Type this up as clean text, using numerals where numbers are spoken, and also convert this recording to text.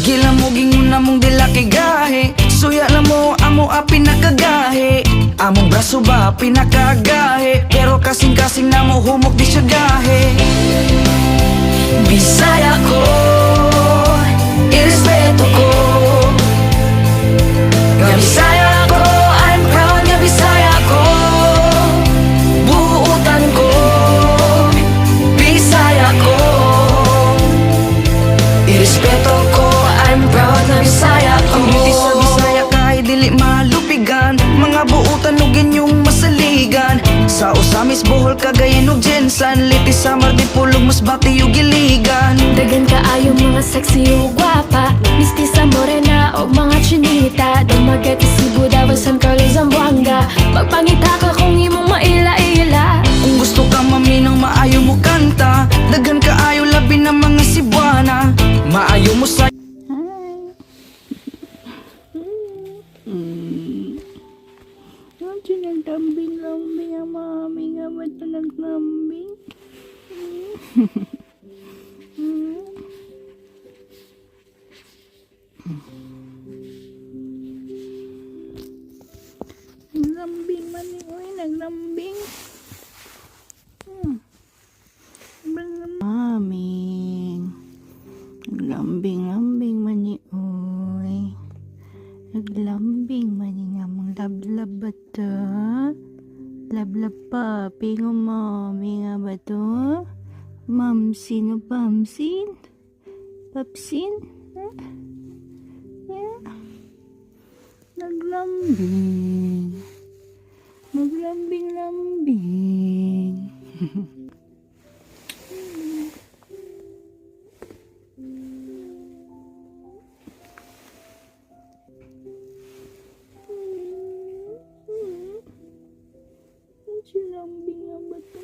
Sige lang mo gingon na mong dila kay gahe. Suya lang mo amo a pinakagahe. Among braso ba pinakagahe. Pero kasing-kasing na mo humok di siya gahe. Bisaya ko, irespeto ko. Nga Bisaya ko, I'm proud nga Bisaya ko. Buutan ko, Bisaya ko. Irespeto ko, I'm proud nga Bisaya ko. Ang beauty sa Bisaya kahit dili malupigan. Mga buutan ug inyong masaligan. Sa Usamis, Bohol, Cagayan ug Jensan. Liti, Samar, Dipolog, Masbate ug Iligan. Dagan kaayo mga sexy ug gwapa. Mistisa morena o mga chinita. Dumagat Cebu, Davao, San Carlos, Zamboanga. Magpangita ka kung imong maila-ila. Kung gusto ka maminang maayo mo kanta. Dagan kaayo labi ng mga Cebuana. Maayo mo sa Nagtambing-lambing ang mami nga ba't na naglambing? Naglambing man ni uy, naglambing. Maming naglambing-lambing man ni uy. Naglambing man ni nga mong lablab ba to? Lablab pa, pingo mami nga ba to? Mamsin o pamsin? Papsin? Yeah. Naglambing. Naglambing-lambing. Lambing nga ba to?